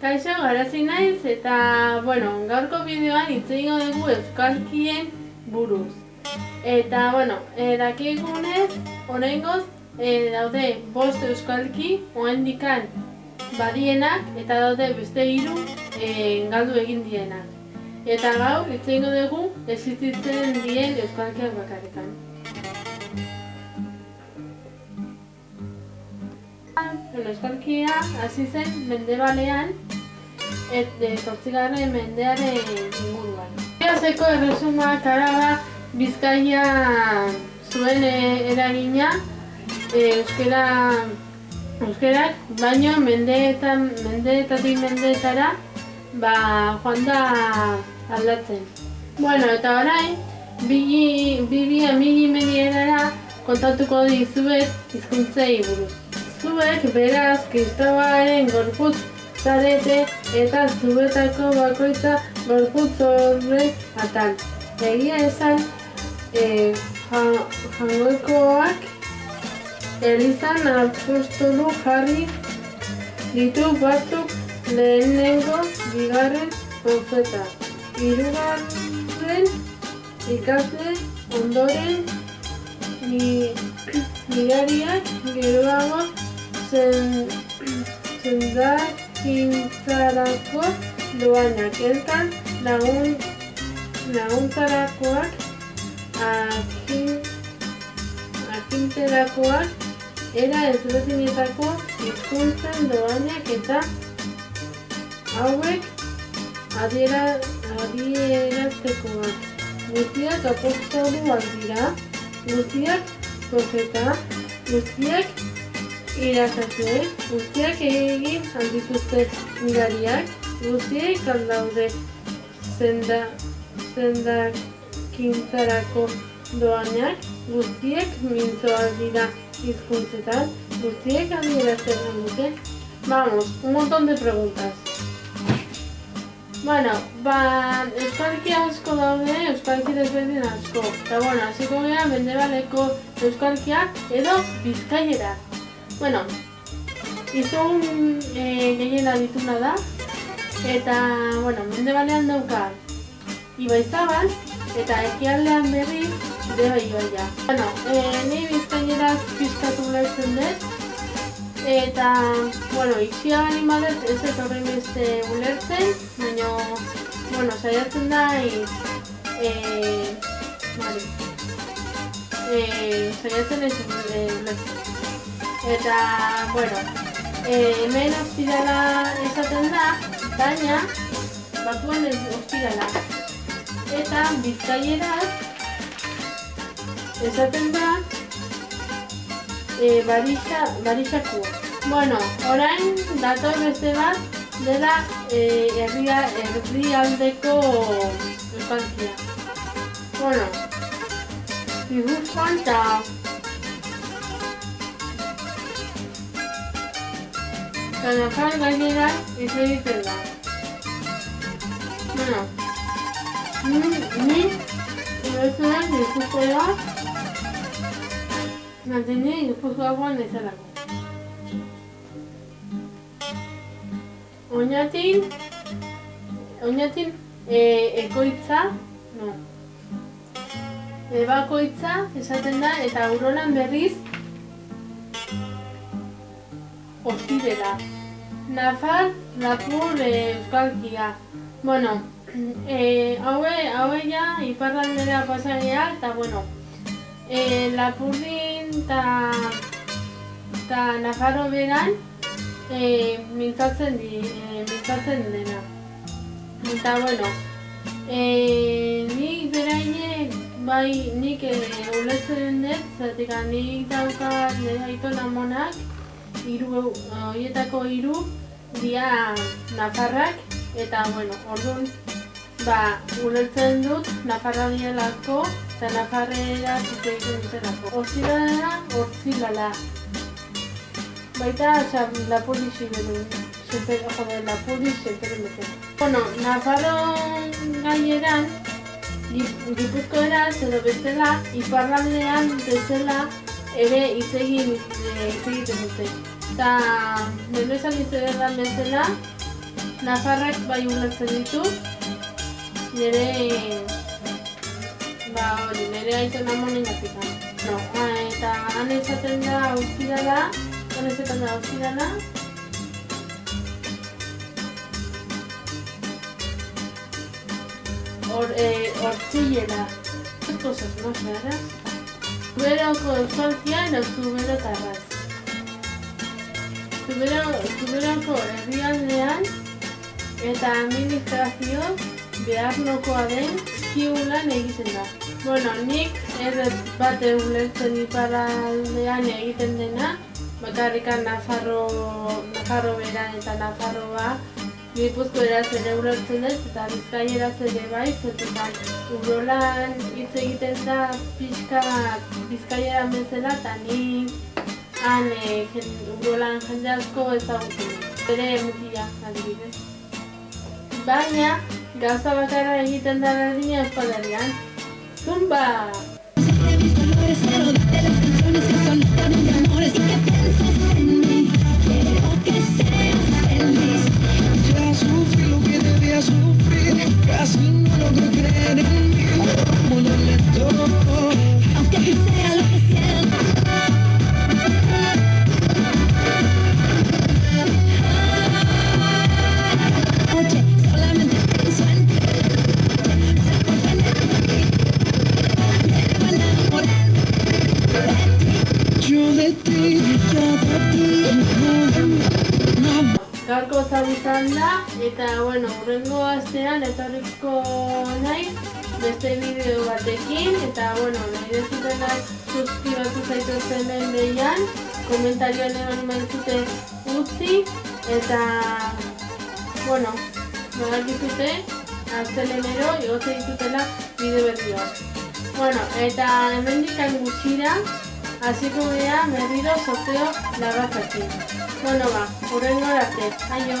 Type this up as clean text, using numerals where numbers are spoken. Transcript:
Kaixo, Garazi naiz eta, gaurko bideoan hitz egingo dugu euskalkien buruz. Eta, dakigunez, oraingoz daude 5 euskalki oraindikan badienak eta daude beste 3 galdu egin dienak. Eta gaur hitz egingo dugu existitzen dien euskalkiak bakarrekan. Euskalkia hasi zen Mendebalean, 8. mendearen inguruan. Haseko erresumak arabera Bizkaia zuen eragina euskerak, baino mendeetatik mendeetara joan da aldatzen. Eta orain, bi medierara kontatuko dizuet hizkuntzei buruz. Zuek beraz kristauaren gorputz zarete eta zuetako bakoitza gorputz horren atal. Egia esan, jaungoikoak elizan apostolu jarri ditu batzuk lehenengo, bigarren profeta, hirugarren ikasle, ondoren mirariak, geroago sendakintzarako doainak, elkar laguntzarakoak, akinterakoak, era ezberdinetako hizkuntzen doainak eta hauek adieraztekoak. Guztiak apostoluak dira, guztiak profeta, guztiak irakasle, guztiak egin aldituzte mirariak, guztiak aldaude sendakintzarako doainak, guztiek mintzoak dira hizkuntzetan, guztiek adierazten dute. Vamos, un montón de preguntas. Euskalki asko daude, euskalki desberdin asko. Eta hasiko gara Mendebaleko euskalkiak edo bizkaierak. Izun gehiena dituna da, eta, Mendebalean dauka Ibaizabal, eta ekialdean berriz Deba ibaia. Ni bizkaierak pizkatu ulertzen dut, eta, itxia animalez ez ez horrein beste ulertzen, baina, saiatzen da, saiatzen ez ulertzen. Eta, hemen ospirala esaten da, baina, batuan ez ospirala. Eta bizkaieraz esaten da, barixakua. Orain dator beste bat dela herrialdeko euskalkia. Gipuzkoan eta Nafar gainera hitz egiten da. Ni ibertzean Gipuzkoa manteni Gipuzkoakoan ezalako. Oñatin ekoitza, bakoitza esaten da, eta Urolan berriz ostirela. Nafar, Lapur, euskalkia. Haue ja iparraldera pasarea, eta Lapurdin eta Nafarro beran mintzatzen dena. Eta nik beraiek, nik ulertzen dut, zatik nik daukat aiton amonak, horietako 3 dira Nafarrak, eta orduan ulertzen dut Nafarra dielako eta Nafarrera hitz egiten dutelako. Hortzilala. Baita Lapurdi ziren, Lapurdi zenteren dute. Nafarro gaieran, Gipuzkoeraz edo bestela, iparraldean bezala ere hitz egiten dute. Eta, nire esan izan bezala, Nafarrak bai ulertzen ditu, nire aitona monen gatika. No, eta han esaten da austirala, hortzilera, cosas, no sé, ¿verdad? Zuberoko euskalkia edo zuberotarraz. Zuberoko herrialdean eta administrazio beharnokoa den kiulan egiten da. Bueno, nik erret bate ulertzen iparraldean egiten dena, bakarrikan Nafarro beran eta Nafarroa, Gipuzko eraz ere ulertzen dut eta Bizkaieraz ere bai, zetetan Urolan hitz egiten da pixka Bizkaieran bezala eta nik han Urolan jende asko ezagutzen dut, bere mutila adibidez. Baina, gauza bakarra egiten da berdina Euskal Herrian. ¡Zumba! Ya sufrí lo que debía sufrir, casi no logro creer en mí, como no le toco, aunque sea lo que siento. Noche, solamente pienso en ti, yo de ti, Gaurko hau izan da, eta bueno, hurrengo astean etorriko naiz beste bideo batekin, eta bueno, nahi dezutenak suskribatu zaituzten hemen behian, komentarioan eman maizute utzi, eta bueno, badakizute astelehenero igotzen ditutela bideo berrioak. Bueno, eta hemendik gutxira hasiko gara berriro sorteo labazatzen. Bueno ba, hurrengo arte, aio!